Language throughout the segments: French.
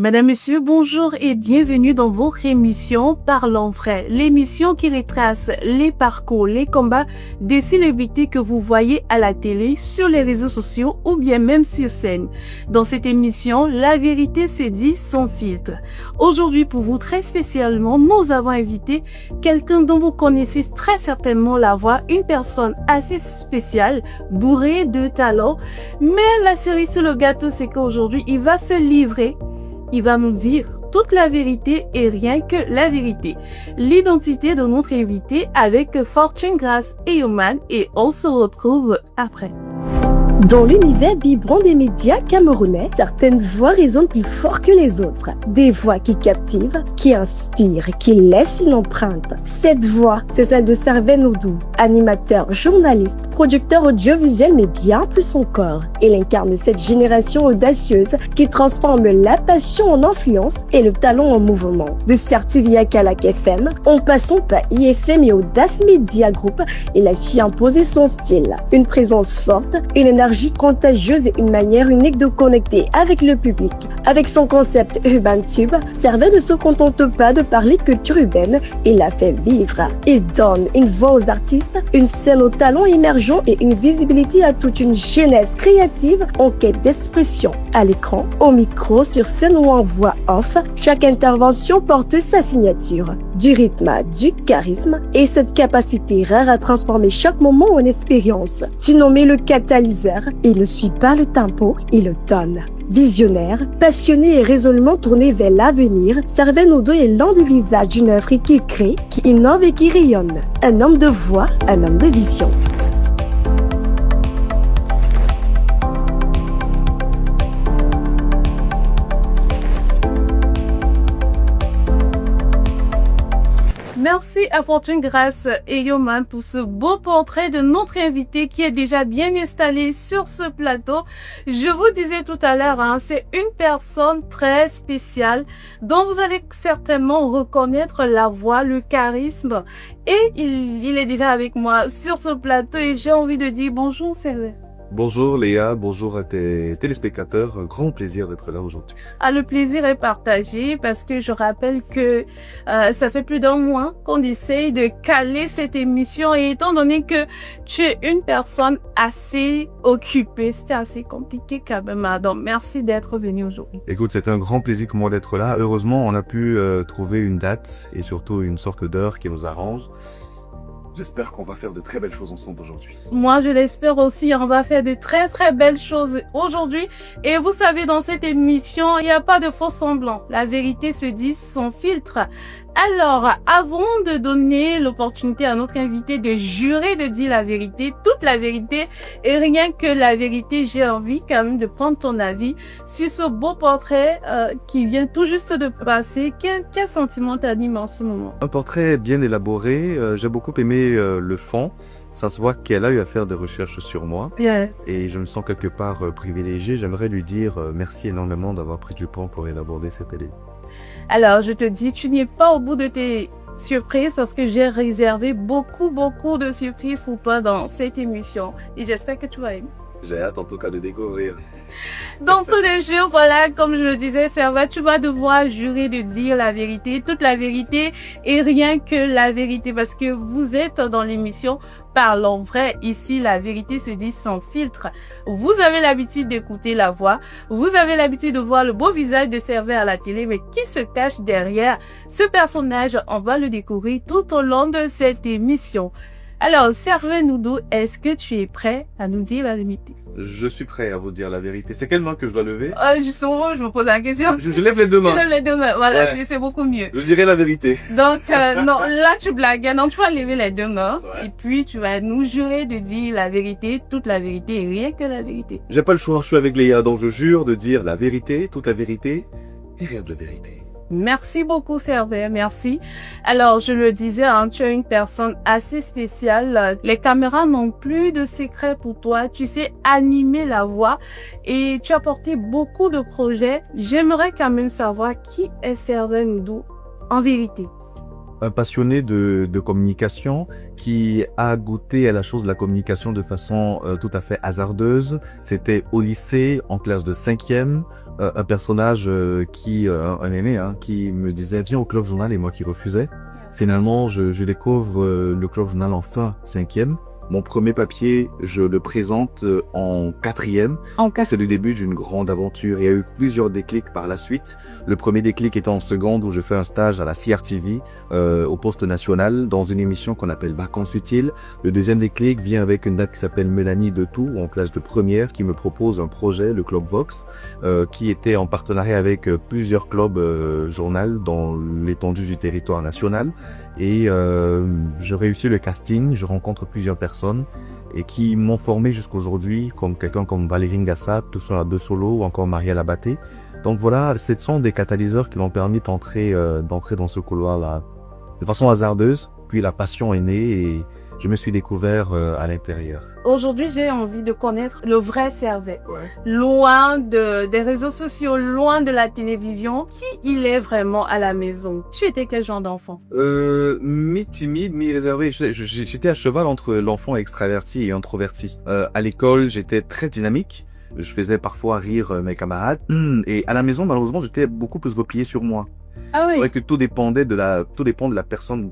Madame, Monsieur, bonjour et bienvenue dans votre émission Parlons vrai, l'émission qui retrace les parcours, les combats des célébrités que vous voyez à la télé, sur les réseaux sociaux ou bien même sur scène. Dans cette émission, la vérité se dit sans filtre. Aujourd'hui, pour vous très spécialement, nous avons invité quelqu'un dont vous connaissez très certainement la voix, une personne assez spéciale, bourrée de talent. Mais la cerise sur le gâteau, c'est qu'aujourd'hui, il va se livrer. Il va nous dire toute la vérité et rien que la vérité. L'identité de notre invité avec Fortune Grace Eyoman et on se retrouve après. Dans l'univers vibrant des médias camerounais, certaines voix résonnent plus fort que les autres. Des voix qui captivent, qui inspirent, qui laissent une empreinte. Cette voix, c'est celle de Servais Oudou, animateur, journaliste, producteur audiovisuel, mais bien plus encore. Il incarne cette génération audacieuse qui transforme la passion en influence et le talent en mouvement. De Certi via Kalak FM, en passant par IFM et Audace Media Group, il a su imposer son style. Une présence forte, une énergie contagieuse et une manière unique de connecter avec le public. Avec son concept Urban Tube, Servais ne se contente pas de parler culture urbaine, il la fait vivre. Il donne une voix aux artistes, une scène aux talents émergents et une visibilité à toute une jeunesse créative en quête d'expression. À l'écran, au micro, sur scène ou en voix off, chaque intervention porte sa signature. Du rythme, du charisme et cette capacité rare à transformer chaque moment en expérience. Surnommé le catalyseur, il ne suit pas le tempo, il le donne. Visionnaire, passionné et résolument tourné vers l'avenir, Servais Oudou est l'un des visages d'une œuvre qui crée, qui innove et qui rayonne. Un homme de voix, un homme de vision. Merci à Fortune Grace Eyoman pour ce beau portrait de notre invité qui est déjà bien installé sur ce plateau. Je vous disais tout à l'heure, c'est une personne très spéciale dont vous allez certainement reconnaître la voix, le charisme. Et il est déjà avec moi sur ce plateau et j'ai envie de dire bonjour Servais. Bonjour Léa, bonjour à tes téléspectateurs, un grand plaisir d'être là aujourd'hui. Le plaisir est partagé parce que je rappelle que ça fait plus d'un mois qu'on essaye de caler cette émission et étant donné que tu es une personne assez occupée, c'était assez compliqué quand même. Donc merci d'être venu aujourd'hui. Écoute, c'est un grand plaisir pour moi d'être là. Heureusement, on a pu trouver une date et surtout une sorte d'heure qui nous arrange. J'espère qu'on va faire de très belles choses ensemble aujourd'hui. Moi, je l'espère aussi. On va faire de très, très belles choses aujourd'hui. Et vous savez, dans cette émission, il n'y a pas de faux semblants. La vérité se dit sans filtre. Alors, avant de donner l'opportunité à notre invité de jurer de dire la vérité, toute la vérité et rien que la vérité, j'ai envie quand même de prendre ton avis sur ce beau portrait qui vient tout juste de passer. Quel sentiment t'anime en ce moment? Un portrait bien élaboré. J'ai beaucoup aimé le fond. Ça se voit qu'elle a eu à faire des recherches sur moi. Yes. Et je me sens quelque part privilégié. J'aimerais lui dire merci énormément d'avoir pris du temps pour élaborer cette idée. Alors, je te dis, tu n'es pas au bout de tes surprises parce que j'ai réservé beaucoup de surprises pour toi dans cette émission. Et j'espère que tu vas aimer. J'ai hâte en tout cas de découvrir. Donc, tout de jeu, voilà, comme je le disais, Servais, tu vas devoir jurer de dire la vérité, toute la vérité et rien que la vérité parce que vous êtes dans l'émission Parlons vrai. Ici, la vérité se dit sans filtre. Vous avez l'habitude d'écouter la voix. Vous avez l'habitude de voir le beau visage de Servais à la télé, mais qui se cache derrière ce personnage? On va le découvrir tout au long de cette émission. Alors, Servais Oudou, est-ce que tu es prêt à nous dire la vérité? Je suis prêt à vous dire la vérité. C'est quelle main que je dois lever? Justement, je me pose la question. Je lève les deux mains. Tu lèves les deux mains, voilà, Ouais. c'est beaucoup mieux. Je dirai la vérité. Donc, non, là, tu blagues. Donc, tu vas lever les deux mains. Ouais. Et puis, tu vas nous jurer de dire la vérité, toute la vérité et rien que la vérité. J'ai pas le choix, je suis avec Léa, donc je jure de dire la vérité, toute la vérité et rien de la vérité. Merci beaucoup, Servais. Merci. Alors, je le disais, tu es une personne assez spéciale. Les caméras n'ont plus de secrets pour toi. Tu sais animer la voix et tu as porté beaucoup de projets. J'aimerais quand même savoir qui est Servais Oudou en vérité. un passionné de communication qui a goûté à la chose de la communication de façon tout à fait hasardeuse. C'était au lycée, en classe de 5e, un personnage un aîné, qui me disait « Viens au Club Journal » et moi qui refusais. Finalement, je découvre le Club Journal en fin 5e. Mon premier papier, je le présente en 4e. C'est le début d'une grande aventure. Il y a eu plusieurs déclics par la suite. Le premier déclic étant en seconde où je fais un stage à la CRTV, au poste national, dans une émission qu'on appelle Vacances utiles. Le deuxième déclic vient avec une dame qui s'appelle Mélanie Detoux, en classe de première, qui me propose un projet, le Club Vox, qui était en partenariat avec plusieurs clubs journal dans l'étendue du territoire national. Et je réussis le casting, je rencontre plusieurs personnes et qui m'ont formé jusqu'aujourd'hui, comme quelqu'un comme Valérie Ngassa, Toussaint De Solo ou encore Marielle Abaté. Donc voilà, ce sont des catalyseurs qui m'ont permis d'entrer dans ce couloir-là de façon hasardeuse. Puis la passion est née et je me suis découvert à l'intérieur. Aujourd'hui, j'ai envie de connaître le vrai Servais. Ouais. Loin des réseaux sociaux, loin de la télévision. Qui il est vraiment à la maison? Tu étais quel genre d'enfant? Mi-timide, mi-réservé. J'étais à cheval entre l'enfant extraverti et introverti. À l'école, j'étais très dynamique. Je faisais parfois rire mes camarades. Et à la maison, malheureusement, j'étais beaucoup plus replié sur moi. Ah oui. C'est vrai que tout dépendait de la personne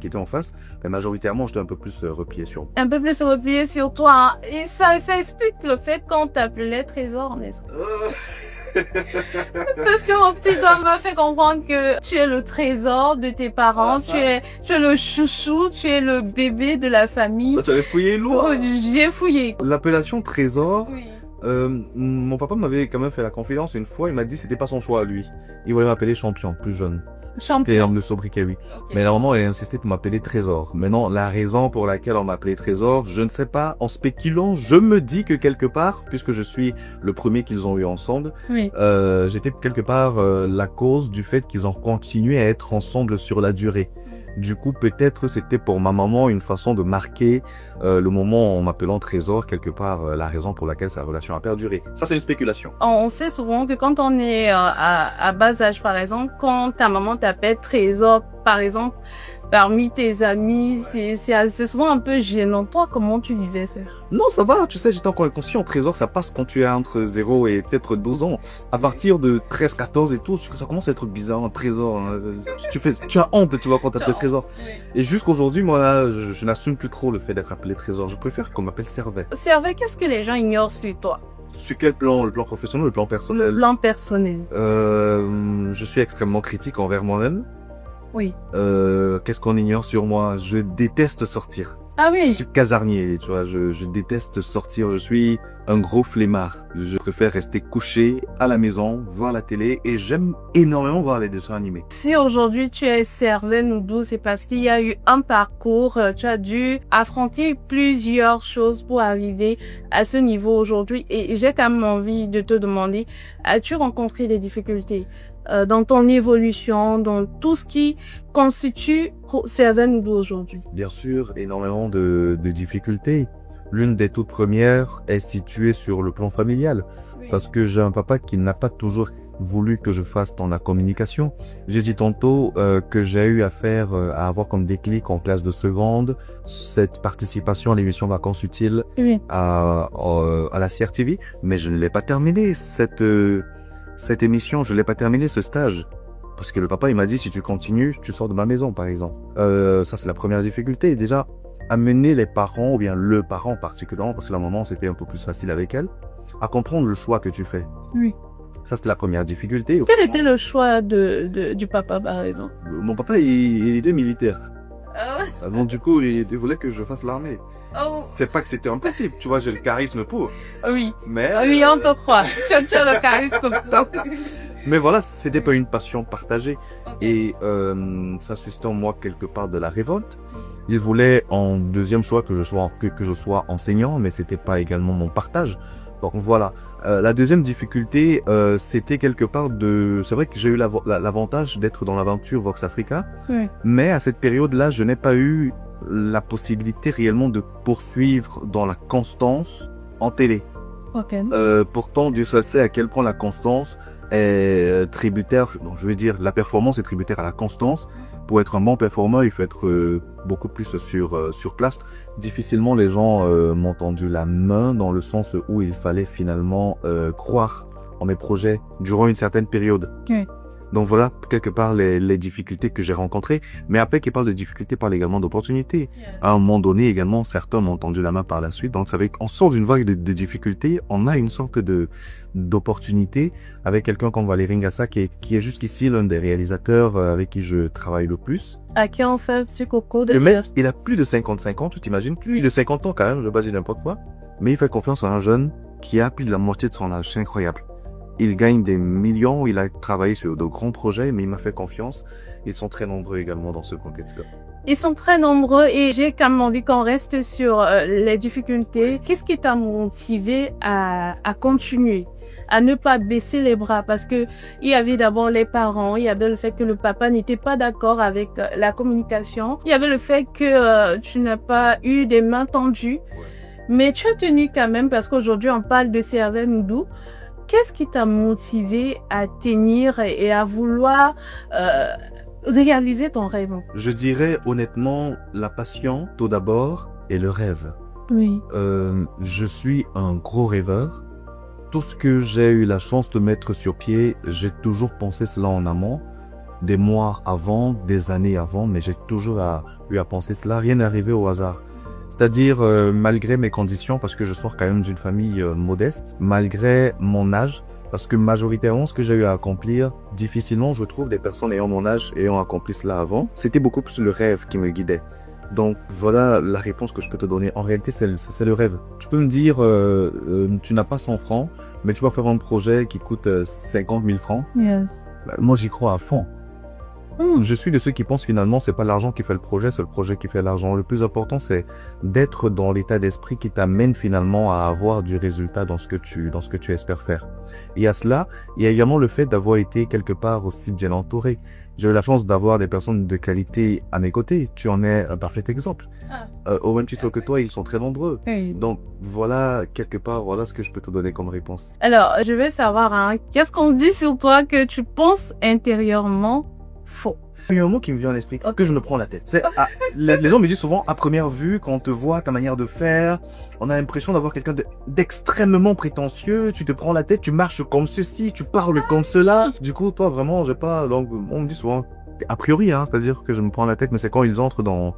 qui était en face. Mais majoritairement, j'étais un peu plus replié sur moi. Un peu plus replié sur toi. Hein. Et ça explique le fait qu'on t'appelait Trésor, n'est-ce pas? Parce que mon petit homme m'a fait comprendre que tu es le trésor de tes parents, tu es le chouchou, tu es le bébé de la famille. Là, tu avais fouillé loin. Oh, j'ai fouillé. L'appellation Trésor, Oui. mon papa m'avait quand même fait la confidence une fois, il m'a dit que c'était pas son choix à lui. Il voulait m'appeler Champion, plus jeune. Champion. Terme de sobriquet, oui. Okay. Mais normalement, elle a insisté pour m'appeler Trésor. Maintenant, la raison pour laquelle on m'appelait Trésor, je ne sais pas. En spéculant, je me dis que quelque part, puisque je suis le premier qu'ils ont eu ensemble, Oui. j'étais quelque part la cause du fait qu'ils ont continué à être ensemble sur la durée. Du coup, peut-être c'était pour ma maman une façon de marquer le moment en m'appelant Trésor, quelque part la raison pour laquelle sa relation a perduré. Ça, c'est une spéculation. On sait souvent que quand on est à bas âge, par exemple, quand ta maman t'appelle Trésor, par exemple, parmi tes amis, c'est souvent un peu gênant. Toi, comment tu vivais ça? Non, ça va, tu sais, j'étais encore inconscient. Trésor, ça passe quand tu es entre 0 et peut-être 12 ans. À partir de 13, 14 et tout, ça commence à être bizarre, un trésor. Hein. Tu as honte, tu vois, quand t'appelles Trésor. Oui. Et jusqu'aujourd'hui, moi, je n'assume plus trop le fait d'être appelé Trésor. Je préfère qu'on m'appelle Servais. Servais, qu'est-ce que les gens ignorent sur toi? Sur quel plan? Le plan professionnel ou le plan personnel? Le plan personnel. Je suis extrêmement critique envers moi-même. Oui. Qu'est-ce qu'on ignore sur moi? Je déteste sortir. Ah oui. Je suis casarnier, tu vois, je déteste sortir, je suis un gros flemmard. Je préfère rester couché à la maison, voir la télé et j'aime énormément voir les dessins animés. Si aujourd'hui tu es Servais Noudou, c'est parce qu'il y a eu un parcours, tu as dû affronter plusieurs choses pour arriver à ce niveau aujourd'hui et j'ai quand même envie de te demander, as-tu rencontré des difficultés dans ton évolution, dans tout ce qui constitue Servais Noudou aujourd'hui? Bien sûr, énormément de difficultés. L'une des toutes premières est située sur le plan familial. Oui. Parce que j'ai un papa qui n'a pas toujours voulu que je fasse dans la communication. J'ai dit tantôt que j'ai eu affaire à avoir comme déclic en classe de seconde cette participation à l'émission Vacances utiles oui. à la CRTV, mais je ne l'ai pas terminé cette émission, je l'ai pas terminé ce stage. Parce que le papa, il m'a dit, si tu continues, tu sors de ma maison, par exemple. Ça, c'est la première difficulté. Déjà, amener les parents, ou bien le parent particulièrement, parce que la maman, c'était un peu plus facile avec elle, à comprendre le choix que tu fais. Oui. Ça, c'était la première difficulté. Quel était le choix du papa, par exemple? Mon papa, il était militaire. Donc, du coup, il voulait que je fasse l'armée. Oh. C'est pas que c'était impossible, tu vois, j'ai le charisme pour. Oui. Mais... Oui, on te croit. Tu as le charisme pour. Mais voilà, c'était pas une passion partagée. Okay. Et ça suscitait en moi quelque part de la révolte. Il voulait en deuxième choix que je sois enseignant, mais c'était pas également mon partage. Donc voilà. La deuxième difficulté, c'était quelque part c'est vrai que j'ai eu l'avantage d'être dans l'aventure Vox Africa. Oui. Mais à cette période-là, je n'ai pas eu la possibilité réellement de poursuivre dans la constance en télé. Ok. Pourtant, Dieu seul sait à quel point la constance est tributaire, donc je veux dire, la performance est tributaire à la constance. Pour être un bon performeur, il faut être beaucoup plus sur place. Difficilement, les gens m'ont tendu la main dans le sens où il fallait finalement croire en mes projets durant une certaine période. Oui. Donc voilà, quelque part, les difficultés que j'ai rencontrées. Mais après, qui parle de difficultés, parle également d'opportunités. À un moment donné, également, certains m'ont tendu la main par la suite. Donc, ça veut dire qu'on sort d'une vague de difficultés. On a une sorte d'opportunité avec quelqu'un comme Valérie Ngassa, qui est jusqu'ici l'un des réalisateurs avec qui je travaille le plus. À qui on fait ce coco de... Le mec, il a plus de 55 ans, tu t'imagines? Plus de 50 ans quand même, je vais pas dire n'importe quoi. Mais il fait confiance à un jeune qui a plus de la moitié de son âge. C'est incroyable. Il gagne des millions, il a travaillé sur de grands projets, mais il m'a fait confiance. Ils sont très nombreux également dans ce contexte-là. Ils sont très nombreux et j'ai quand même envie qu'on reste sur les difficultés. Qu'est-ce qui t'a motivé à continuer, à ne pas baisser les bras? Parce que il y avait d'abord les parents, il y avait le fait que le papa n'était pas d'accord avec la communication, il y avait le fait que tu n'as pas eu des mains tendues, mais tu as tenu quand même parce qu'aujourd'hui on parle de Cervelle Noudou. Qu'est-ce qui t'a motivé à tenir et à vouloir réaliser ton rêve? Je dirais honnêtement la passion tout d'abord et le rêve. Oui. Je suis un gros rêveur. Tout ce que j'ai eu la chance de mettre sur pied, j'ai toujours pensé cela en amont. Des mois avant, des années avant, mais j'ai toujours eu à penser cela. Rien n'est arrivé au hasard. C'est-à-dire, malgré mes conditions, parce que je sors quand même d'une famille modeste, malgré mon âge, parce que majoritairement, ce que j'ai eu à accomplir, difficilement, je trouve des personnes ayant mon âge, ayant accompli cela avant, c'était beaucoup plus le rêve qui me guidait. Donc, voilà la réponse que je peux te donner. En réalité, c'est le rêve. Tu peux me dire, tu n'as pas 100 francs, mais tu vas faire un projet qui coûte 50 000 francs. Yes. Bah, moi, j'y crois à fond. Je suis de ceux qui pensent finalement c'est pas l'argent qui fait le projet, c'est le projet qui fait l'argent. Le plus important c'est d'être dans l'état d'esprit qui t'amène finalement à avoir du résultat dans ce que tu espères faire. Et à cela, il y a également le fait d'avoir été quelque part aussi bien entouré. J'ai eu la chance d'avoir des personnes de qualité à mes côtés. Tu en es un parfait exemple. Au même titre que toi, ils sont très nombreux. Oui. Donc voilà, quelque part, voilà ce que je peux te donner comme réponse. Alors, je veux savoir, hein, qu'est-ce qu'on dit sur toi que tu penses intérieurement faux? Il y a un mot qui me vient à l'esprit, que je me prends la tête. Les gens me disent souvent, à première vue, quand on te voit, ta manière de faire, on a l'impression d'avoir quelqu'un d'extrêmement prétentieux, tu te prends la tête, tu marches comme ceci, tu parles comme cela. Du coup, toi, vraiment, j'ai pas, donc, on me dit souvent, a priori, hein, c'est-à-dire que je me prends la tête, mais c'est quand ils entrent dans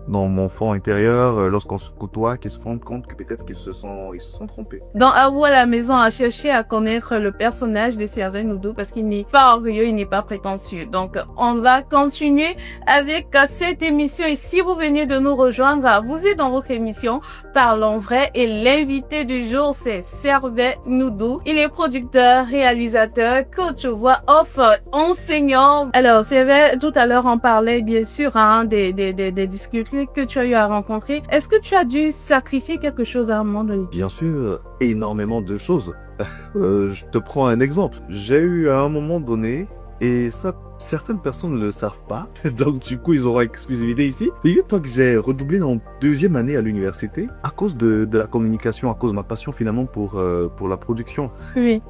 mon fond intérieur, lorsqu'on se côtoie, qu'ils se rendent compte que peut-être ils se sont trompés. Dans À vous à la maison, à chercher à connaître le personnage de Cervelle Noudou parce qu'il n'est pas orgueilleux, il n'est pas prétentieux. Donc, on va continuer avec cette émission. Et si vous venez de nous rejoindre, vous êtes dans votre émission Parlons Vrai et l'invité du jour, c'est Cervelle Noudou. Il est producteur, réalisateur, coach voix off, enseignant. Alors, Cervelle, tout à l'heure, on parlait bien sûr hein, des difficultés que tu as eu à rencontrer. Est-ce que tu as dû sacrifier quelque chose à un moment donné? Bien sûr, énormément de choses. Je te prends un exemple. J'ai eu à un moment donné, et ça, certaines personnes ne le savent pas, donc du coup ils auront exclusivité ici. Figure-toi que j'ai redoublé en deuxième année à l'université à cause de la communication, à cause de ma passion finalement pour la production. Oui.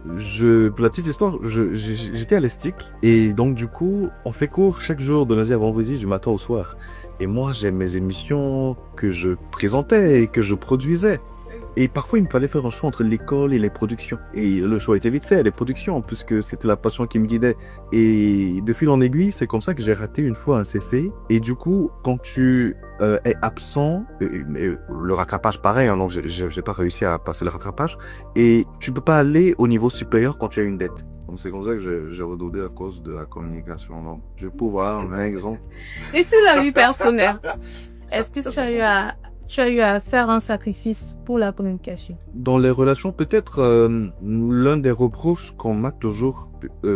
Pour la petite histoire, j'étais à l'ESTIC et donc du coup, on fait cours chaque jour de lundi à vendredi, du matin au soir. Et moi, j'ai mes émissions que je présentais et que je produisais. Et parfois, il me fallait faire un choix entre l'école et les productions. Et le choix était vite fait, les productions, puisque c'était la passion qui me guidait. Et de fil en aiguille, c'est comme ça que j'ai raté une fois un CC. Et du coup, quand tu es absent, le rattrapage pareil, hein, donc j'ai pas réussi à passer le rattrapage. Et tu peux pas aller au niveau supérieur quand tu as une dette. Donc c'est comme ça que j'ai redoublé à cause de la communication. Donc, je peux voir un exemple. Et sur la vie personnelle, est-ce que tu as eu à faire un sacrifice pour la communication? Dans les relations, peut-être l'un des reproches qu'on m'a toujours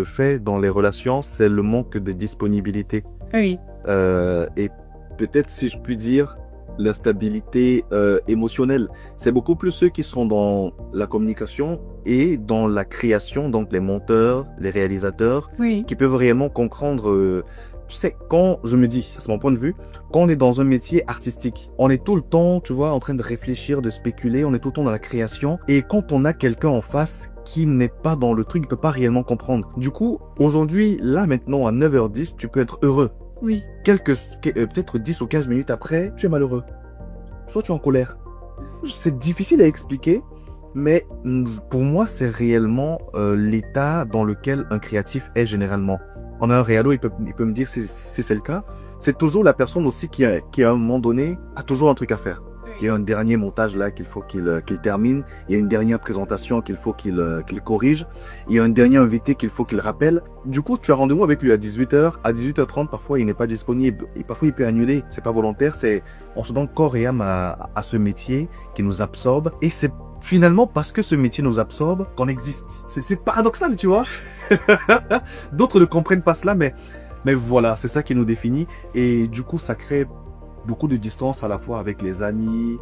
fait dans les relations, c'est le manque de disponibilité. Oui. Et peut-être, si je puis dire, l'instabilité émotionnelle. C'est beaucoup plus ceux qui sont dans la communication et dans la création, donc les monteurs, les réalisateurs, Oui. qui peuvent réellement comprendre Tu sais, quand je me dis, ça c'est mon point de vue, quand on est dans un métier artistique, on est tout le temps, tu vois, en train de réfléchir, de spéculer, on est tout le temps dans la création. Et quand on a quelqu'un en face qui n'est pas dans le truc, il peut pas réellement comprendre. Du coup, aujourd'hui, là maintenant, à 9h10, tu peux être heureux. Oui. Peut-être 10 ou 15 minutes après, tu es malheureux. Soit tu es en colère. C'est difficile à expliquer, mais pour moi, c'est réellement l'état dans lequel un créatif est généralement. En un réalo, il peut me dire si c'est le cas. C'est toujours la personne aussi qui à un moment donné, a toujours un truc à faire. Il y a un dernier montage là qu'il faut qu'il termine. Il y a une dernière présentation qu'il faut qu'il corrige. Il y a un dernier invité qu'il faut qu'il rappelle. Du coup, tu as rendez-vous avec lui à 18h. À 18h30, parfois, il n'est pas disponible. Et parfois, il peut annuler. C'est pas volontaire. On se donne corps et âme à ce métier qui nous absorbe. Et c'est finalement parce que ce métier nous absorbe qu'on existe. C'est paradoxal, tu vois. D'autres ne comprennent pas cela, mais voilà, c'est ça qui nous définit. Et du coup, ça crée beaucoup de distance à la fois avec les amis,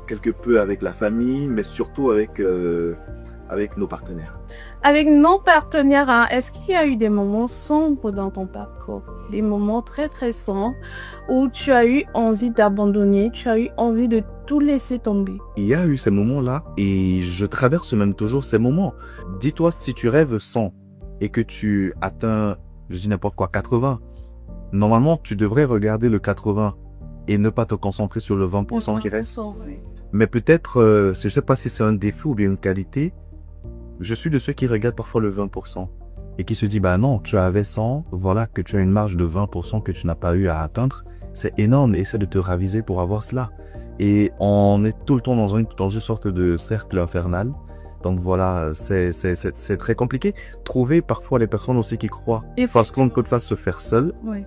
quelque peu avec la famille, mais surtout avec nos partenaires. Avec nos partenaires, hein, est-ce qu'il y a eu des moments sombres dans ton parcours? Des moments très très sombres où tu as eu envie d'abandonner, tu as eu envie de tout laisser tomber? Il y a eu ces moments-là et je traverse même toujours ces moments. Dis-toi, si tu rêves 100 et que tu atteins, je dis n'importe quoi, 80, normalement tu devrais regarder le 80 et ne pas te concentrer sur le 20% qui reste. Oui. Mais peut-être, je ne sais pas si c'est un défaut ou bien une qualité, je suis de ceux qui regardent parfois le 20% et qui se disent, bah non, tu avais 100, voilà que tu as une marge de 20% que tu n'as pas eu à atteindre. C'est énorme, essaie de te raviser pour avoir cela. Et on est tout le temps dans une sorte de cercle infernal. Donc voilà, c'est très compliqué. Trouver parfois les personnes aussi qui croient. Parce qu'on ne peut pas se faire seul. Oui.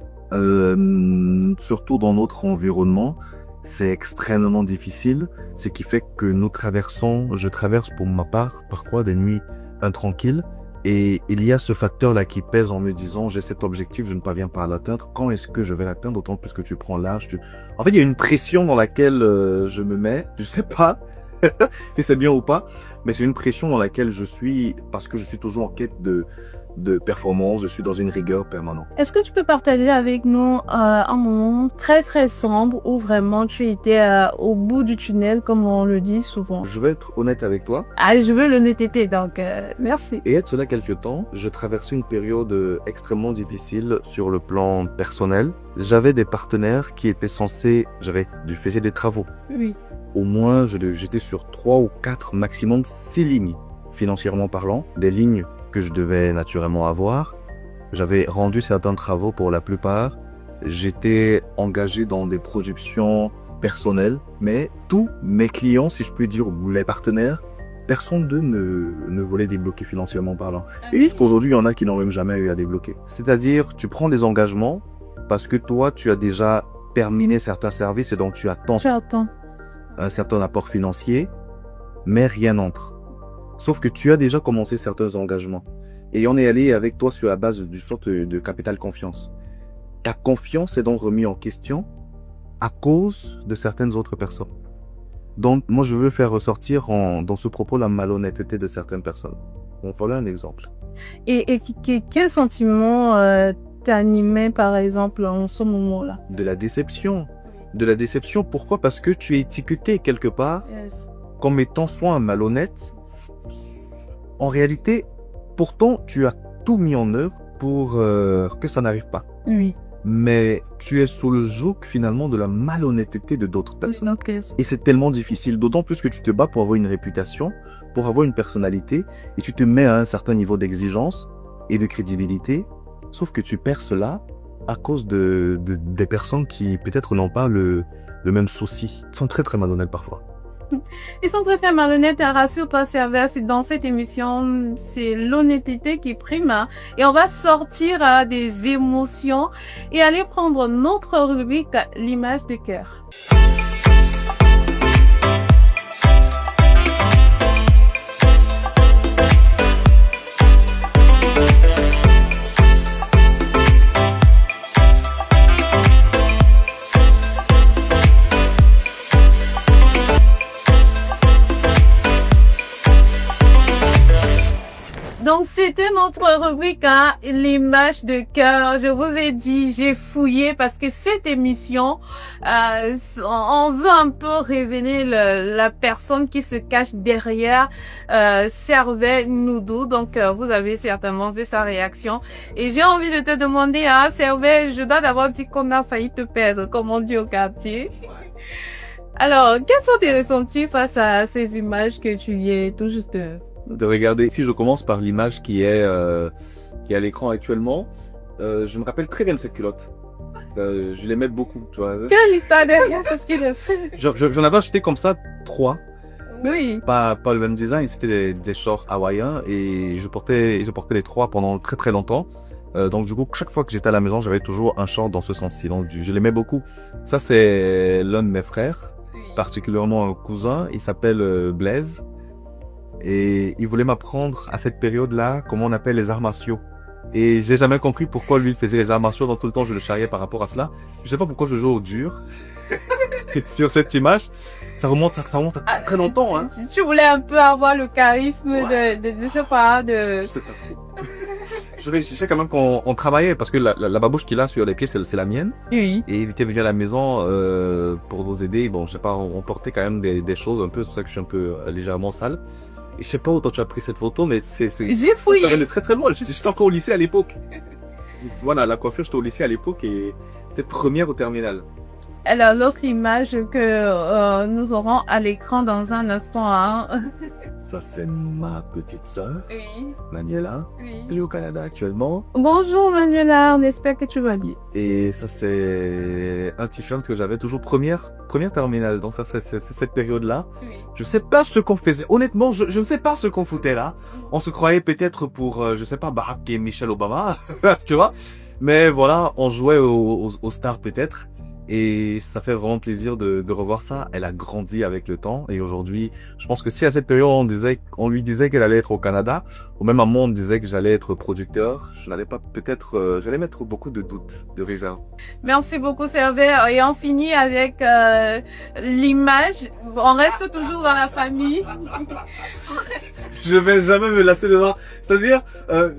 Surtout dans notre environnement, c'est extrêmement difficile. Ce qui fait que je traverse pour ma part parfois des nuits intranquilles. Et il y a ce facteur-là qui pèse en me disant, j'ai cet objectif, je ne parviens pas à l'atteindre. Quand est-ce que je vais l'atteindre? D'autant plus que tu prends l'âge. En fait, il y a une pression dans laquelle je me mets. Je sais pas si c'est bien ou pas, mais c'est une pression dans laquelle je suis parce que je suis toujours en quête de performance. Je suis dans une rigueur permanente. Est-ce que tu peux partager avec nous un moment très très sombre où vraiment tu étais au bout du tunnel, comme on le dit souvent? Je vais être honnête avec toi. Ah, je veux l'honnêteté, donc merci. Et cela quelques temps, je traversais une période extrêmement difficile sur le plan personnel. J'avais des partenaires qui étaient censés, j'avais dû faire des travaux. Oui. Au moins, j'étais sur 3 ou 4, maximum 6 lignes, financièrement parlant, des lignes que je devais naturellement avoir. J'avais rendu certains travaux pour la plupart. J'étais engagé dans des productions personnelles, mais tous mes clients, si je puis dire, ou les partenaires, personne d'eux ne voulait débloquer financièrement parlant. Et jusqu'aujourd'hui, il y en a qui n'ont même jamais eu à débloquer. C'est-à-dire, tu prends des engagements parce que toi, tu as déjà terminé certains services et donc tu attends un certain apport financier, mais rien n'entre. Sauf que tu as déjà commencé certains engagements. Et on est allé avec toi sur la base d'une sorte de capital confiance. Ta confiance est donc remise en question à cause de certaines autres personnes. Donc, moi, je veux faire ressortir dans ce propos la malhonnêteté de certaines personnes. Donc, voilà un exemple. Et quel sentiment t'animait, par exemple, en ce moment-là? De la déception. De la déception, pourquoi? Parce que tu es étiqueté quelque part comme étant soit un malhonnête. En réalité, pourtant, tu as tout mis en œuvre pour que ça n'arrive pas. Oui. Mais tu es sous le joug finalement de la malhonnêteté de d'autres personnes. Okay. Et c'est tellement difficile, d'autant plus que tu te bats pour avoir une réputation, pour avoir une personnalité, et tu te mets à un certain niveau d'exigence et de crédibilité, sauf que tu perds cela à cause des personnes qui peut-être n'ont pas le même souci. Ils sont très très malhonnêtes parfois. Ils sont très malhonnêtes, rassure-toi Servère, dans cette émission, c'est l'honnêteté qui prime, hein. Et on va sortir des émotions et aller prendre notre rubrique, l'image de cœur. Donc, c'était notre rubrique, hein, l'image de cœur. Je vous ai dit, j'ai fouillé parce que cette émission, on veut un peu révéler la personne qui se cache derrière Servais Noudou. Donc, vous avez certainement vu sa réaction. Et j'ai envie de te demander, hein, Servais, je dois d'abord dire qu'on a failli te perdre, comme on dit au quartier. Alors, quels sont tes ressentis face à ces images que tu viens tout juste de regarder? Si je commence par l'image qui est à l'écran actuellement, je me rappelle très bien de cette culotte. Je l'aimais beaucoup, tu vois. Quelle histoire derrière ce qu'il a fait? J'en avais acheté comme ça 3. Oui. Pas le même design, c'était des shorts hawaïens et je portais les 3 pendant très très longtemps. Donc du coup, chaque fois que j'étais à la maison, j'avais toujours un short dans ce sens-ci. Donc je l'aimais beaucoup. Ça, c'est l'un de mes frères, particulièrement un cousin. Il s'appelle Blaise. Et il voulait m'apprendre à cette période-là comment on appelle les arts martiaux. Et j'ai jamais compris pourquoi lui il faisait les arts martiaux, donc tout le temps je le charriais par rapport à cela. Je sais pas pourquoi je joue au dur. Sur cette image, ça remonte à très, très longtemps, hein. Tu voulais un peu avoir le charisme de je sais pas, de... Je sais pas trop. Je sais quand même qu'on travaillait parce que la babouche qu'il a sur les pieds, c'est la mienne. Oui. Et il était venu à la maison pour nous aider. Bon, je sais pas, on portait quand même des choses un peu, c'est pour ça que je suis un peu légèrement sale. Et je sais pas où toi tu as pris cette photo, mais j'ai fouillé. Ça vient de très très loin. J'étais encore au lycée à l'époque. Voilà, la coiffure, j'étais au lycée à l'époque et peut-être première au terminal. Alors, l'autre image que nous aurons à l'écran dans un instant, hein. Ça, c'est ma petite sœur, Oui. Manuela. Oui. Elle est au Canada actuellement. Bonjour Manuela, on espère que tu vas bien. Et ça, c'est un t-shirt que j'avais toujours première terminale. Donc ça, c'est cette période-là. Oui. Je sais pas ce qu'on faisait. Honnêtement, je ne sais pas ce qu'on foutait là. On se croyait peut-être pour, je sais pas, Barack et Michelle Obama, tu vois. Mais voilà, on jouait aux stars peut-être. Et ça fait vraiment plaisir de revoir ça. Elle a grandi avec le temps. Et aujourd'hui, je pense que si à cette période, on lui disait qu'elle allait être au Canada, ou même à moi, on me disait que j'allais être producteur, je n'allais pas peut-être, j'allais mettre beaucoup de doutes, de réserve. Merci beaucoup, Servais. Et on finit avec l'image. On reste toujours dans la famille. Je vais jamais me lasser de voir. C'est-à-dire,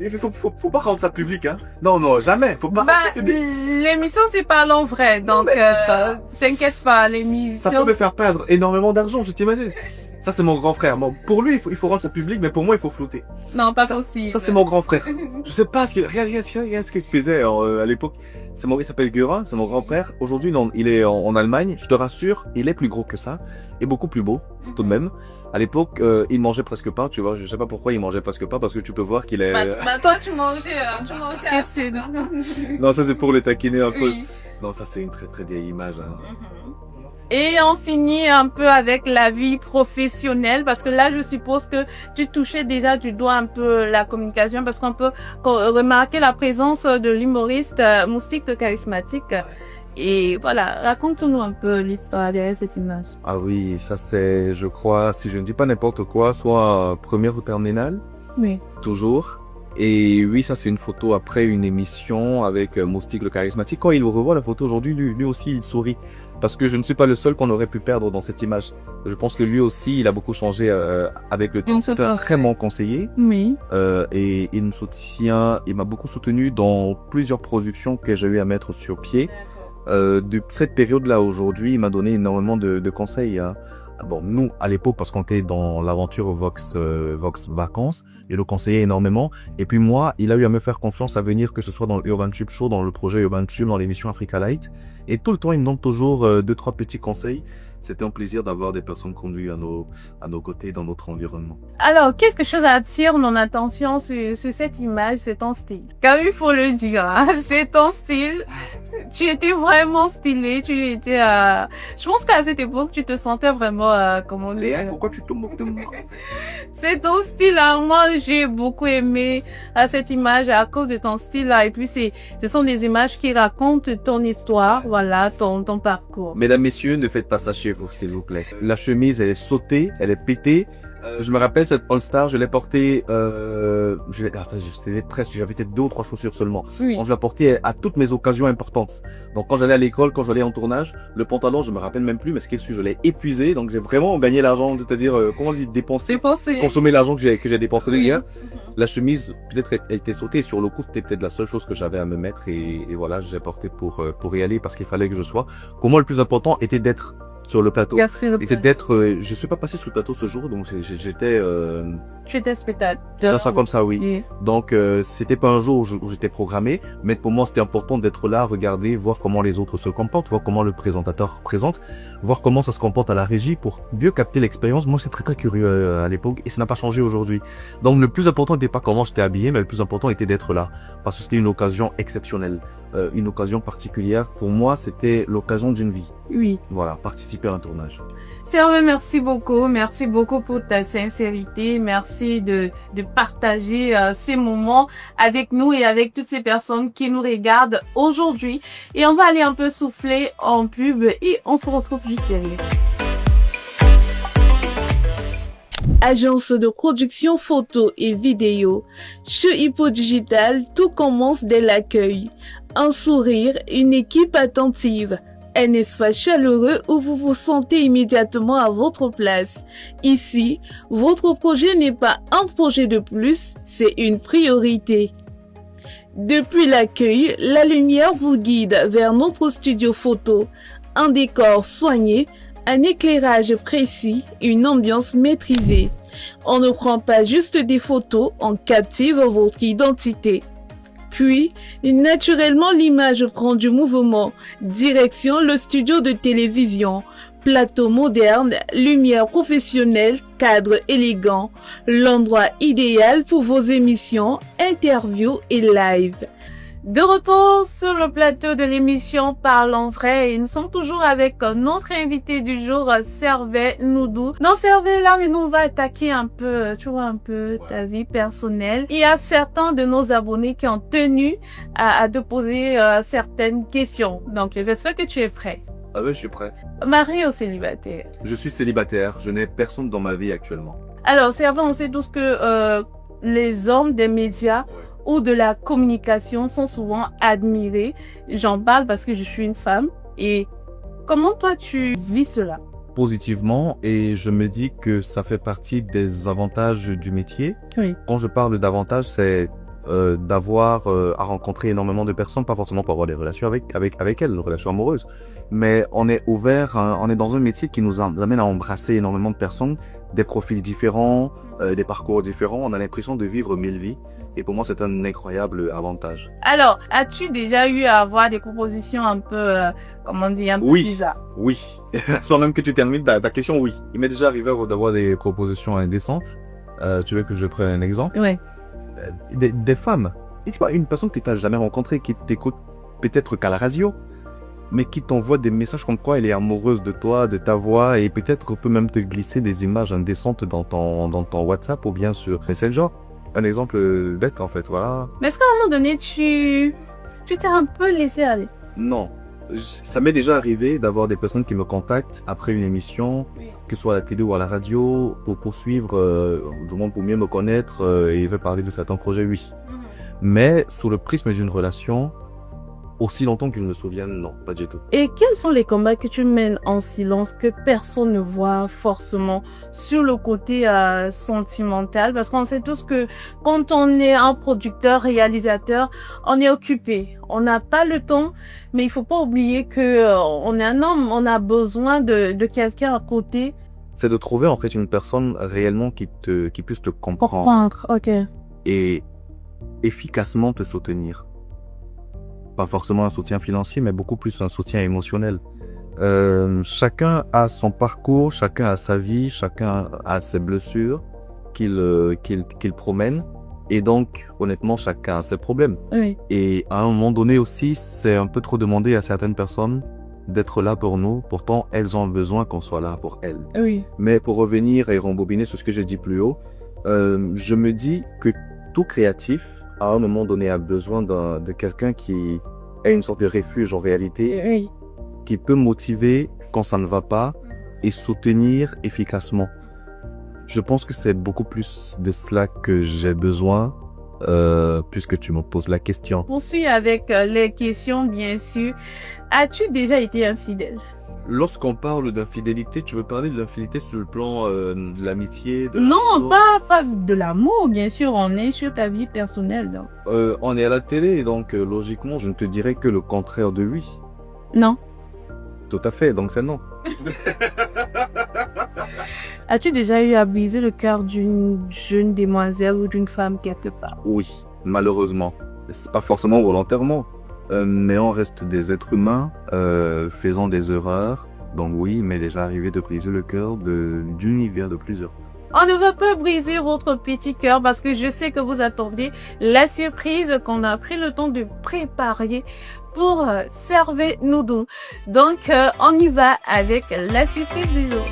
il faut pas rendre ça public, hein. Non, jamais. Faut pas. L'émission, c'est Parlons Vrai. Donc, t'inquiète pas, l'émission. Ça peut me faire perdre énormément d'argent, je t'imagine. Ça, c'est mon grand frère. Bon, pour lui, il faut rendre ça public, mais pour moi, il faut flouter. Non, pas possible. Ça, c'est mon grand frère. Je sais pas regarde ce qu'il faisait à l'époque. Il s'appelle Gura, c'est mon grand frère. Aujourd'hui, il est en Allemagne. Je te rassure, il est plus gros que ça. Et beaucoup plus beau, tout de même. À l'époque, il mangeait presque pas, tu vois. Je sais pas pourquoi il mangeait presque pas, parce que tu peux voir qu'il est... toi, tu mangeais assez, non? Non, ça, c'est pour le taquiner un peu. Oui. Non, ça, c'est une très, très vieille image, hein. Et on finit un peu avec la vie professionnelle, parce que là, je suppose que tu touchais déjà du doigt un peu la communication, parce qu'on peut remarquer la présence de l'humoriste Moustique le charismatique. Et voilà, raconte-nous un peu l'histoire derrière cette image. Ah oui, ça c'est, je crois, si je ne dis pas n'importe quoi, soit première au terminal. Oui. Toujours. Et oui, ça c'est une photo après une émission avec Moustique le charismatique. Quand il revoit la photo aujourd'hui, lui aussi il sourit. Parce que je ne suis pas le seul qu'on aurait pu perdre dans cette image. Je pense que lui aussi, il a beaucoup changé avec le temps. C'est un très bon conseiller. Oui. Et il me soutient, il m'a beaucoup soutenu dans plusieurs productions que j'ai eu à mettre sur pied. De cette période-là aujourd'hui, il m'a donné énormément de conseils. Hein. Bon, nous, à l'époque, parce qu'on était dans l'aventure Vox Vacances, il le conseillait énormément. Et puis moi, il a eu à me faire confiance à venir, que ce soit dans le Urban Tube Show, dans le projet Urban Tube, dans l'émission Africa Light. Et tout le temps, il me donne toujours 2-3 petits conseils. C'était un plaisir d'avoir des personnes conduites à nos côtés dans notre environnement. Alors, quelque chose attire mon attention sur cette image, c'est ton style. Comme il faut le dire, hein, c'est ton style. Tu étais vraiment stylé, tu étais... Je pense qu'à cette époque, tu te sentais vraiment... comment dire... Pourquoi tu te moques de moi? C'est ton style, hein. Moi, j'ai beaucoup aimé cette image à cause de ton style, là. Et puis, ce sont des images qui racontent ton histoire, voilà, ton parcours. Mesdames, messieurs, ne faites pas ça chez vous, s'il vous plaît. La chemise, elle est sautée, elle est pétée. Je me rappelle cette All-Star, je l'ai portée, c'était presque, j'avais peut-être 2 ou 3 chaussures seulement. Oui. Donc je la portais à toutes mes occasions importantes. Donc quand j'allais à l'école, quand j'allais en tournage, le pantalon, je me rappelle même plus, mais ce qui est sûr, je l'ai épuisé. Donc j'ai vraiment gagné l'argent, c'est-à-dire, comment on dit, dépenser, consommer l'argent que j'ai dépensé hier. La chemise, peut-être, elle était sautée sur le cou, c'était peut-être la seule chose que j'avais à me mettre et voilà, j'ai porté pour y aller parce qu'il fallait que je sois. Pour moi, le plus important était d'être sur le plateau. Était d'être, je suis pas passé sur le plateau ce jour, donc j'étais, Tu étais spectateur. ça comme ça, oui. Oui. Donc, c'était pas un jour où j'étais programmé, mais pour moi, c'était important d'être là, regarder, voir comment les autres se comportent, voir comment le présentateur présente, voir comment ça se comporte à la régie pour mieux capter l'expérience. Moi, c'est très curieux à l'époque et ça n'a pas changé aujourd'hui. Donc, le plus important n'était pas comment j'étais habillé, mais le plus important était d'être là parce que c'était une occasion exceptionnelle, une occasion particulière. Pour moi, c'était l'occasion d'une vie. Oui. Voilà, participer à un tournage. Servais, merci beaucoup. Merci beaucoup pour ta sincérité. Merci de partager ces moments avec nous et avec toutes ces personnes qui nous regardent aujourd'hui. Et on va aller un peu souffler en pub et on se retrouve juste derrière. Agence de production photo et vidéo. Chez Hippo Digital, tout commence dès l'accueil. Un sourire, une équipe attentive. Un espace chaleureux où vous vous sentez immédiatement à votre place. Ici, votre projet n'est pas un projet de plus, c'est une priorité. Depuis l'accueil, la lumière vous guide vers notre studio photo. Un décor soigné, un éclairage précis, une ambiance maîtrisée. On ne prend pas juste des photos, on captive votre identité. Puis, naturellement, l'image prend du mouvement. Direction le studio de télévision. Plateau moderne, lumière professionnelle, cadre élégant. L'endroit idéal pour vos émissions, interviews et live. De retour sur le plateau de l'émission Parlons Vrai et nous sommes toujours avec notre invité du jour, Servais Noudou. Dans Servais, là, mais nous, on va attaquer un peu, tu vois, un peu ta vie personnelle. Il y a certains de nos abonnés qui ont tenu à te poser certaines questions. Donc, j'espère que tu es prêt. Ah oui, je suis prêt. Marié ou célibataire? Je suis célibataire, je n'ai personne dans ma vie actuellement. Alors, Servais, on sait tous que les hommes des médias ou de la communication sont souvent admirés. J'en parle parce que je suis une femme. Et comment toi tu vis cela? Positivement, et je me dis que ça fait partie des avantages du métier. Oui. Quand je parle d'avantages, c'est d'avoir à rencontrer énormément de personnes, pas forcément pour avoir des relations avec elles, des relations amoureuses, mais on est ouvert, on est dans un métier qui nous amène à embrasser énormément de personnes, des profils différents, des parcours différents. On a l'impression de vivre 1000 vies. Et pour moi, c'est un incroyable avantage. Alors, as-tu déjà eu à avoir des propositions un peu, comment on dit, un peu bizarres? Oui. Sans même que tu termines ta question, oui. Il m'est déjà arrivé d'avoir des propositions indécentes. Tu veux que je prenne un exemple? Oui. Des femmes. Et tu vois, une personne que tu n'as jamais rencontrée, qui t'écoute peut-être qu'à la radio, mais qui t'envoie des messages comme quoi elle est amoureuse de toi, de ta voix, et peut-être peut même te glisser des images indécentes dans ton WhatsApp ou bien sur Messenger. Un exemple bête en fait, voilà. Mais est-ce qu'à un moment donné, tu t'es un peu laissé aller? Non. Ça m'est déjà arrivé d'avoir des personnes qui me contactent après une émission, que ce soit à la télé ou à la radio, pour poursuivre, du moins pour mieux me connaître et veulent parler de certains projets, oui. Mais sous le prisme d'une relation, aussi longtemps que je me souvienne, non, pas du tout. Et quels sont les combats que tu mènes en silence, que personne ne voit forcément sur le côté sentimental? Parce qu'on sait tous que quand on est un producteur, réalisateur, on est occupé. On n'a pas le temps, mais il faut pas oublier que on est un homme, on a besoin de quelqu'un à côté. C'est de trouver en fait une personne réellement qui puisse te comprendre. Ok. Et efficacement te soutenir. Pas forcément un soutien financier, mais beaucoup plus un soutien émotionnel. Chacun a son parcours, chacun a sa vie, chacun a ses blessures qu'il promène. Et donc, honnêtement, chacun a ses problèmes. Oui. Et à un moment donné aussi, c'est un peu trop demander à certaines personnes d'être là pour nous. Pourtant, elles ont besoin qu'on soit là pour elles. Oui. Mais pour revenir et rembobiner sur ce que j'ai dit plus haut, je me dis que tout créatif, à un moment donné, a besoin de quelqu'un qui est une sorte de refuge en réalité, Oui. qui peut motiver quand ça ne va pas et soutenir efficacement. Je pense que c'est beaucoup plus de cela que j'ai besoin, puisque tu me poses la question. Poursuis avec les questions, bien sûr. As-tu déjà été infidèle? Lorsqu'on parle d'infidélité, tu veux parler de l'infidélité sur le plan de l'amitié Non, pas face de l'amour, bien sûr. On est sur ta vie personnelle. Donc. On est à la télé, donc logiquement, je ne te dirais que le contraire de oui. Non. Tout à fait, donc c'est non. As-tu déjà eu à briser le cœur d'une jeune demoiselle ou d'une femme quelque part? Oui, malheureusement. C'est pas forcément volontairement, mais on reste des êtres humains faisant des erreurs. Donc oui, il m'est déjà arrivé de briser le cœur d'univers de plusieurs. On ne va pas briser votre petit cœur parce que je sais que vous attendez la surprise qu'on a pris le temps de préparer pour servir nous deux. Donc, on y va avec la surprise du jour.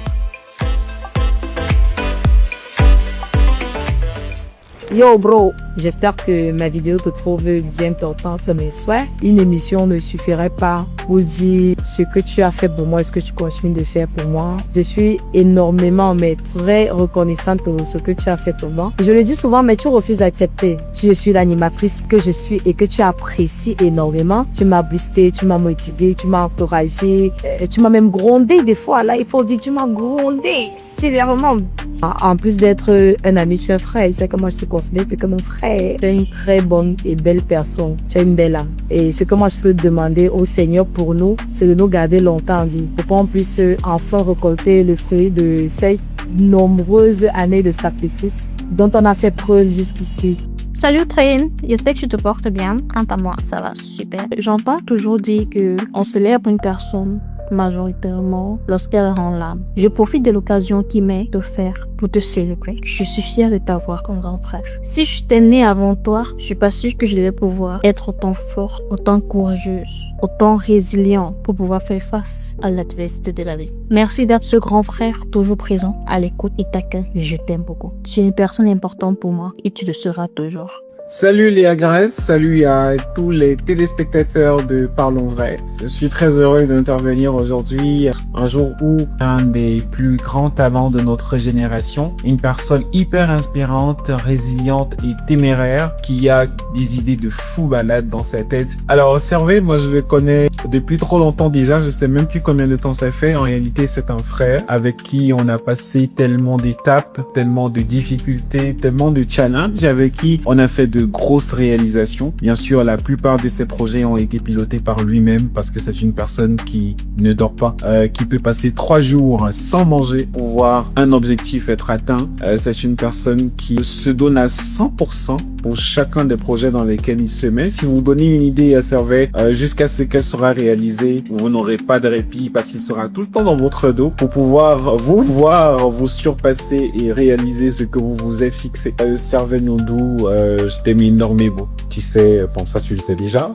Yo bro, j'espère que ma vidéo te trouve bien portant ce soir. Une émission ne suffirait pas pour dire ce que tu as fait pour moi et ce que tu continues de faire pour moi. Je suis énormément, mais très reconnaissante pour ce que tu as fait pour moi. Je le dis souvent, mais tu refuses d'accepter. Je suis l'animatrice que je suis et que tu apprécies énormément. Tu m'as boosté, tu m'as motivé, tu m'as encouragé, tu m'as même grondé des fois. Là, il faut dire, tu m'as grondé sévèrement. En plus d'être un ami, tu es un frère. Tu sais comment je te considère plus comme un frère. Tu es une très bonne et belle personne. Tu as une belle âme. Et ce que moi je peux demander au Seigneur pour nous, c'est de nous garder longtemps en vie. Pour qu'on puisse enfin récolter le fruit de ces nombreuses années de sacrifice dont on a fait preuve jusqu'ici. Salut Train, j'espère que tu te portes bien. Quant à moi, ça va super. J'entends toujours dire que on célèbre une personne majoritairement lorsqu'elle rend l'âme. Je profite de l'occasion qui m'est offerte pour te célébrer. Je suis fière de t'avoir comme grand frère. Si je t'ai né avant toi, je suis pas sûre que je devais pouvoir être autant forte, autant courageuse, autant résilient pour pouvoir faire face à l'adversité de la vie. Merci d'être ce grand frère toujours présent, à l'écoute et taquin. Je t'aime beaucoup. Tu es une personne importante pour moi et tu le seras toujours. Salut Léa Grèce, salut à tous les téléspectateurs de Parlons Vrai. Je suis très heureux d'intervenir aujourd'hui, un jour où un des plus grands talents de notre génération, une personne hyper inspirante, résiliente et téméraire, qui a des idées de fou malade dans sa tête. Alors observez, moi je le connais depuis trop longtemps déjà, je sais même plus combien de temps ça fait. En réalité, c'est un frère avec qui on a passé tellement d'étapes, tellement de difficultés, tellement de challenges, avec qui on a fait de grosses réalisations. Bien sûr, la plupart de ces projets ont été pilotés par lui-même parce que c'est une personne qui ne dort pas, qui peut passer 3 jours sans manger pour voir un objectif être atteint. C'est une personne qui se donne à 100% pour chacun des projets dans lesquels il se met. Si vous donnez une idée à Servet jusqu'à ce qu'elle sera réalisée, vous n'aurez pas de répit parce qu'il sera tout le temps dans votre dos pour pouvoir vous voir, vous surpasser et réaliser ce que vous vous êtes fixé. Servet Noudou, je t'aime énormément. Tu sais, bon ça tu le sais déjà.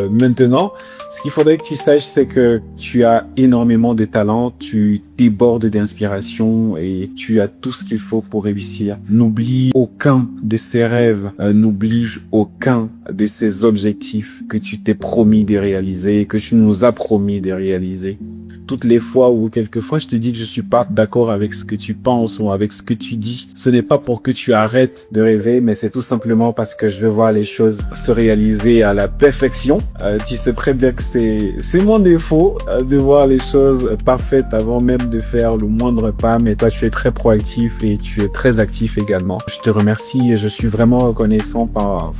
Maintenant, ce qu'il faudrait que tu saches, c'est que tu as énormément de talent, tu débordes d'inspiration et tu as tout ce qu'il faut pour réussir. N'oublie aucun de ces rêves, n'oublie aucun de ces objectifs que tu t'es promis de réaliser, que tu nous as promis de réaliser. Toutes les fois ou quelquefois je te dis que je suis pas d'accord avec ce que tu penses ou avec ce que tu dis, ce n'est pas pour que tu arrêtes de rêver, mais c'est tout simplement parce que je veux voir les choses se réaliser à la perfection. Tu sais très bien que c'est mon défaut de voir les choses parfaites avant même de faire le moindre pas, mais toi tu es très proactif et tu es très actif également. Je te remercie et je suis vraiment reconnaissant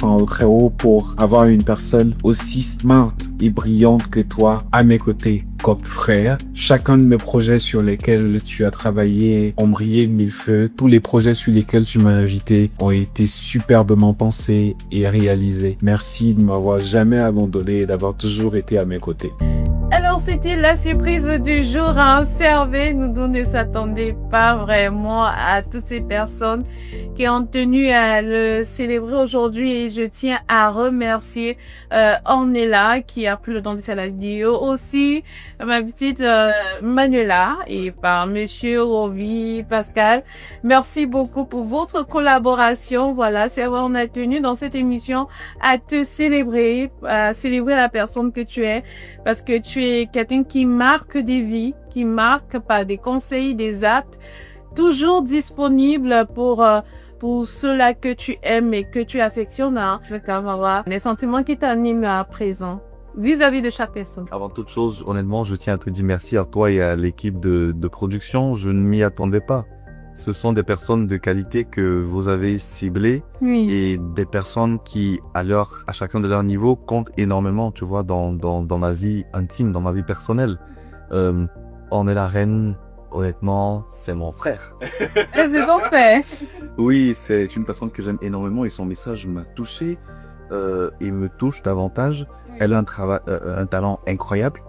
au très haut pour avoir une personne aussi smart et brillante que toi à mes côtés. Comme frère, chacun de mes projets sur lesquels tu as travaillé ont brillé de mille feux. Tous les projets sur lesquels tu m'as invité ont été superbement pensés et réalisés. Merci de m'avoir jamais abandonné et d'avoir toujours été à mes côtés. Alors, c'était la surprise du jour à Servet. Nous ne s'attendions pas vraiment à toutes ces personnes qui ont tenu à le célébrer aujourd'hui. Et je tiens à remercier Ornella qui a pris le temps de faire la vidéo. Aussi, ma petite Manuela et par Monsieur Rovi, Pascal. Merci beaucoup pour votre collaboration. Voilà, c'est vrai, on a tenu dans cette émission à te célébrer, à célébrer la personne que tu es, parce que tu es quelqu'un qui marque des vies, qui marque par des conseils, des actes. toujours disponible pour ceux-là que tu aimes et que tu affectionnes. Hein. Tu veux quand même avoir des sentiments qui t'animent à présent vis-à-vis de chaque personne. Avant toute chose, honnêtement, je tiens à te dire merci à toi et à l'équipe de production. Je ne m'y attendais pas. Ce sont des personnes de qualité que vous avez ciblées Oui. et des personnes qui, à chacun de leur niveau, comptent énormément, tu vois, dans ma vie intime, dans ma vie personnelle. On est la reine, honnêtement, c'est mon frère. C'est ton frère. Oui, c'est une personne que j'aime énormément et son message m'a touché et me touche davantage. Elle a un talent incroyable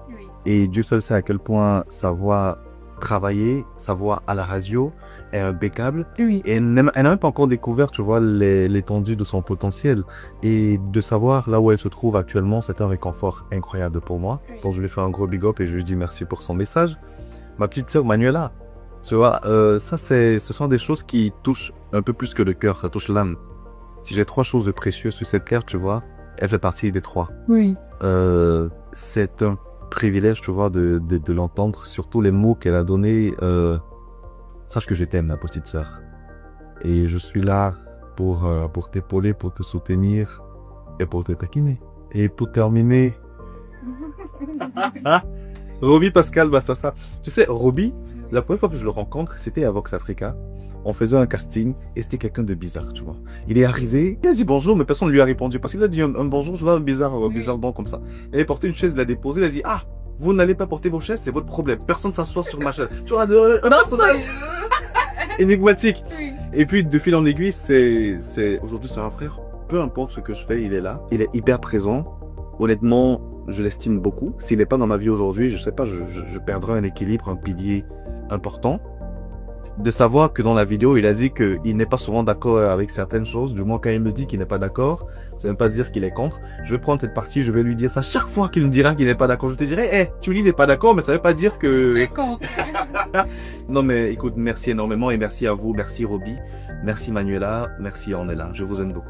et Dieu seul sait à quel point sa voix travailler, sa voix à la radio est impeccable. Oui. Et elle n'a même pas encore découvert, tu vois, l'étendue de son potentiel. Et de savoir là où elle se trouve actuellement, c'est un réconfort incroyable pour moi. Oui. Donc je lui fais un gros big up et je lui dis merci pour son message. Ma petite sœur Manuela, tu vois, ce sont des choses qui touchent un peu plus que le cœur, ça touche l'âme. Si j'ai 3 choses de précieuses sur cette terre, tu vois, elle fait partie des 3. Oui. C'est un privilège, tu vois, de l'entendre, surtout les mots qu'elle a donnés. Sache que je t'aime, ma petite sœur. Et je suis là pour t'épauler, pour te soutenir et pour te taquiner. Et pour terminer... Roby Pascal Bassassa. Tu sais, Roby, la première fois que je le rencontre, c'était à Vox Africa. On faisait un casting et c'était quelqu'un de bizarre, tu vois. Il est arrivé, il a dit bonjour, mais personne ne lui a répondu parce qu'il a dit un bonjour, je vois un bizarre bon comme ça. Il a porté une chaise, il l'a déposé, il a dit ah, vous n'allez pas porter vos chaises, c'est votre problème. Personne ne s'assoit sur ma chaise. Tu vois, un personnage énigmatique. Et puis de fil en aiguille, aujourd'hui c'est un frère. Peu importe ce que je fais, il est là. Il est hyper présent. Honnêtement, je l'estime beaucoup. S'il n'est pas dans ma vie aujourd'hui, je sais pas, je perdrai un équilibre, un pilier important. De savoir que dans la vidéo, il a dit qu'il n'est pas souvent d'accord avec certaines choses. Du moins, quand il me dit qu'il n'est pas d'accord, ça ne veut pas dire qu'il est contre. Je vais prendre cette partie, je vais lui dire ça chaque fois qu'il me dira qu'il n'est pas d'accord. Je te dirai, tu dis il n'est pas d'accord, mais ça ne veut pas dire que... Non mais écoute, merci énormément et merci à vous. Merci Roby, merci Manuela, merci Ornella. Je vous aime beaucoup.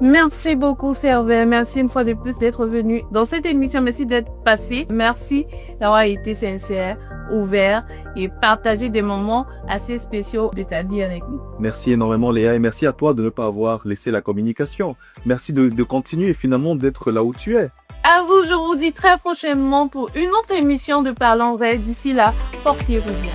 Merci beaucoup, Servais. Merci une fois de plus d'être venu dans cette émission. Merci d'être passé. Merci d'avoir été sincère, ouvert et partagé des moments assez spéciaux de ta vie avec nous. Merci énormément, Léa, et merci à toi de ne pas avoir laissé la communication. Merci de continuer et finalement d'être là où tu es. À vous, je vous dis très prochainement pour une autre émission de Parlons Vrai. D'ici là, portez-vous bien.